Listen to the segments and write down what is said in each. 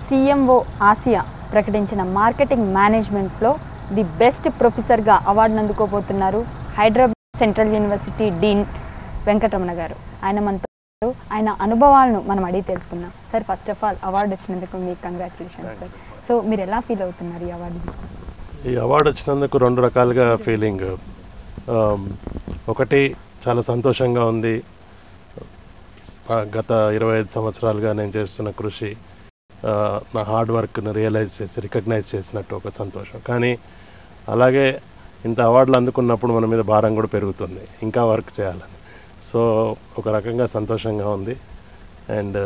CMO Asia ప్రకటించిన marketing మేనేజ్మెంట్లో the best ప్రొఫెసర్గా అవార్డును అందుకోబోతున్నారు Hyderabad central university dean Venkataramana గారు. ఆయన అనుభవాలను మనం అడిగి తెలుసుకుందాం. Sir, first of all award వచ్చినందుకు మీకు కంగ్రాచులేషన్స్ సార్. సో మీరు ఎలా ఫీల్ అవుతున్నారు ఈ అవార్డు తీసుకుని? ఈ అవార్డు వచ్చినందుకు రెండు రకాలుగా ఫీలింగ్. ఒకటి, చాలా సంతోషంగా ఉంది. గత 25 సంవత్సరాలుగా నేను చేస్తున్న కృషి, నా హార్డ్ వర్క్ను రికగ్నైజ్ చేసినట్టు ఒక సంతోషం. కానీ అలాగే ఇంత అవార్డులు అందుకున్నప్పుడు మన మీద భారం కూడా పెరుగుతుంది, ఇంకా వర్క్ చేయాలని. సో ఒక రకంగా సంతోషంగా ఉంది. అండ్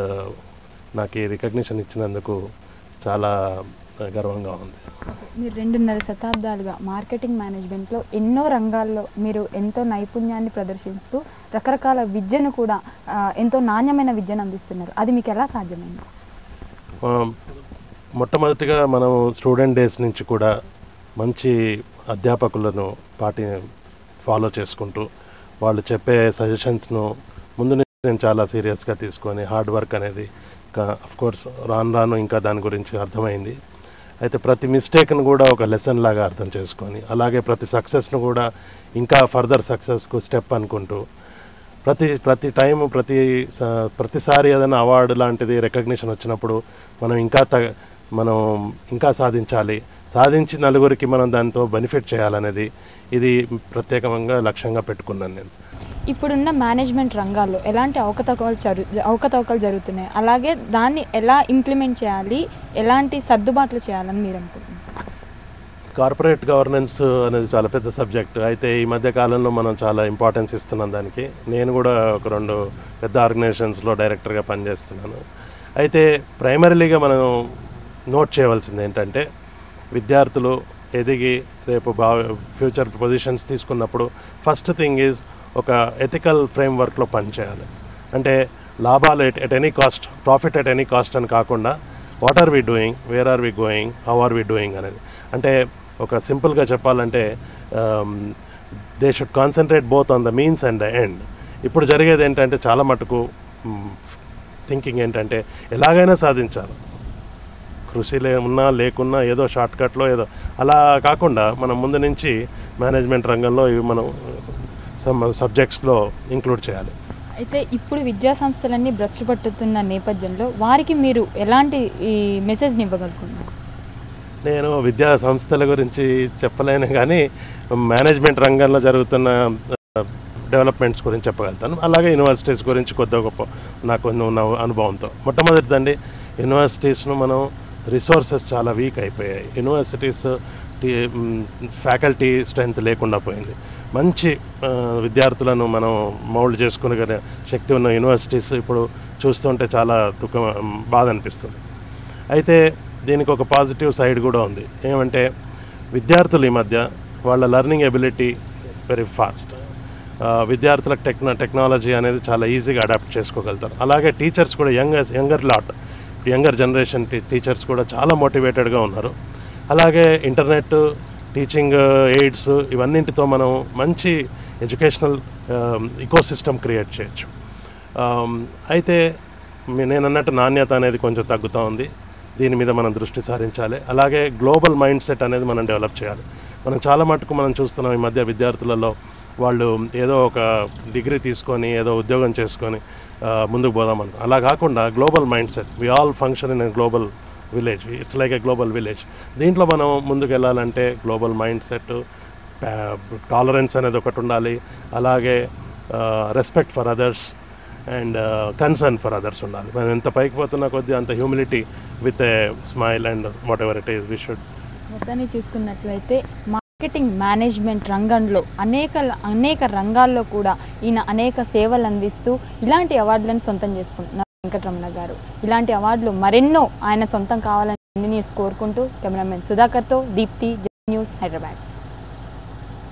నాకు ఈ రికగ్నిషన్ ఇచ్చినందుకు చాలా గర్వంగా ఉంది. మీరు 2.5 శతాబ్దాలుగా మార్కెటింగ్ మేనేజ్మెంట్లో ఎన్నో రంగాల్లో మీరు ఎంతో నైపుణ్యాన్ని ప్రదర్శిస్తూ రకరకాల విద్యను కూడా ఎంతో నాణ్యమైన విద్యను అందిస్తున్నారు. అది మీకు ఎలా సాధ్యమైంది? మొట్టమొదటిగా మనం స్టూడెంట్ డేస్ నుంచి కూడా మంచి అధ్యాపకులను ఫాలో చేసుకుంటూ వాళ్ళు చెప్పే సజెషన్స్ను ముందు నుంచి నేను చాలా సీరియస్గా తీసుకొని హార్డ్ వర్క్ అనేది అఫ్కోర్స్ రాను ఇంకా దాని గురించి అర్థమైంది. అయితే ప్రతి మిస్టేక్ను కూడా ఒక లెసన్ లాగా అర్థం చేసుకొని, అలాగే ప్రతి సక్సెస్ను కూడా ఇంకా ఫర్దర్ సక్సెస్కు స్టెప్ అనుకుంటూ ప్రతిసారి ఏదైనా అవార్డు లాంటిది రికగ్నిషన్ వచ్చినప్పుడు మనం ఇంకా సాధించి నలుగురికి మనం దాంతో బెనిఫిట్ చేయాలనేది ఇది ప్రత్యేకంగా లక్ష్యంగా పెట్టుకున్నాను నేను. ఇప్పుడున్న మేనేజ్మెంట్ రంగాల్లో ఎలాంటి అవకతవకలు జరుగుతున్నాయి, అలాగే దాన్ని ఎలా ఇంప్లిమెంట్ చేయాలి, ఎలాంటి సర్దుబాట్లు చేయాలని మీరు అనుకుంటున్నారు? కార్పొరేట్ గవర్నెన్స్ అనేది చాలా పెద్ద సబ్జెక్ట్. అయితే ఈ మధ్య కాలంలో మనం చాలా ఇంపార్టెన్స్ ఇస్తున్నాం దానికి. నేను కూడా ఒక 2 పెద్ద ఆర్గనైజేషన్స్లో డైరెక్టర్గా పనిచేస్తున్నాను. అయితే ప్రైమరీలీగా మనం నోట్ చేయవలసింది ఏంటంటే, విద్యార్థులు ఎదిగి రేపు ఫ్యూచర్ పొజిషన్స్ తీసుకున్నప్పుడు ఫస్ట్ థింగ్ ఈజ్ ఒక ఎథికల్ ఫ్రేమ్వర్క్లో పనిచేయాలి. అంటే లాభాలు at any cost, profit at any cost అని కాకుండా what are we doing, where are we going, how are we doing అనేది. అంటే ఒక సింపుల్గా చెప్పాలంటే they should concentrate both on the means and the end. ఇప్పుడు జరిగేది ఏంటంటే చాలా మటుకు థింకింగ్ ఏంటంటే ఎలాగైనా సాధించాలి, కృషి ఉన్నా లేకున్నా ఏదో షార్ట్కట్లో ఏదో అలా కాకుండా మనం ముందు నుంచి మేనేజ్మెంట్ రంగంలో ఇవి మనం సబ్జెక్ట్స్లో ఇంక్లూడ్ చేయాలి. అయితే ఇప్పుడు విద్యా సంస్థలన్నీ భ్రష్టు పట్టుతున్న నేపథ్యంలో వారికి మీరు ఎలాంటి ఈ మెసేజ్ని ఇవ్వగలుగుతున్నారు? నేను విద్యా సంస్థల గురించి చెప్పలేను, కానీ మేనేజ్మెంట్ రంగంలో జరుగుతున్న డెవలప్మెంట్స్ గురించి చెప్పగలుగుతాను. అలాగే యూనివర్సిటీస్ గురించి కొద్దిగా గొప్ప నాకు ఉన్న అనుభవంతో. మొట్టమొదటిదండి, యూనివర్సిటీస్ను మనం రిసోర్సెస్ చాలా వీక్ అయిపోయాయి. యూనివర్సిటీస్ ఫ్యాకల్టీ స్ట్రెంత్ లేకుండా పోయింది. మంచి విద్యార్థులను మనం మౌల్డ్ చేసుకునే శక్తి ఉన్న యూనివర్సిటీస్ ఇప్పుడు చూస్తుంటే చాలా బాధ అనిపిస్తుంది. అయితే దీనికి ఒక పాజిటివ్ సైడ్ కూడా ఉంది. ఏమంటే విద్యార్థులు ఈ మధ్య వాళ్ళ లెర్నింగ్ ఎబిలిటీ వెరీ ఫాస్ట్. విద్యార్థులకు టెక్నాలజీ అనేది చాలా ఈజీగా అడాప్ట్ చేసుకోగలుగుతారు. అలాగే టీచర్స్ కూడా యంగర్ జనరేషన్ టీచర్స్ కూడా చాలా మోటివేటెడ్గా ఉన్నారు. అలాగే ఇంటర్నెట్, టీచింగ్ ఎయిడ్స్ ఇవన్నింటితో మనం మంచి ఎడ్యుకేషనల్ ఇకోసిస్టమ్ క్రియేట్ చేయొచ్చు. అయితే నేను అన్నట్టు నాణ్యత అనేది కొంచెం తగ్గుతూ ఉంది. దీని మీద మనం దృష్టి సారించాలి. అలాగే గ్లోబల్ మైండ్ సెట్ అనేది మనం డెవలప్ చేయాలి. మనం చాలా మటుకు మనం చూస్తున్నాం ఈ మధ్య విద్యార్థులలో వాళ్ళు ఏదో ఒక డిగ్రీ తీసుకొని ఏదో ఉద్యోగం చేసుకొని ముందుకు పోదామని, అలా కాకుండా global mindset, we all function in a global village, it's like a global village. దీంట్లో మనం ముందుకు వెళ్ళాలంటే గ్లోబల్ మైండ్ సెట్, టాలరెన్స్ అనేది ఒకటి ఉండాలి. అలాగే respect for others and concern for others ఉండాలి. మనం ఎంత పైకి పోతున్నా కొద్దీ అంత humility with a smile and whatever it is we should. మొత్తాన్ని చూసుకున్నట్లయితే మార్కెటింగ్ మేనేజ్మెంట్ రంగంలో అనేక రంగాల్లో కూడా ఈయన అనేక సేవలు అందిస్తూ ఇలాంటి అవార్డులను సొంతం చేసుకుంటున్నారు వెంకటరమణ గారు. ఇలాంటి అవార్డులు మరెన్నో ఆయన సొంతం కావాలని న్యూస్ కోరుకుంటూ కెమెరామెన్ సుధాకర్తో దీప్తి, న్యూస్, హైదరాబాద్.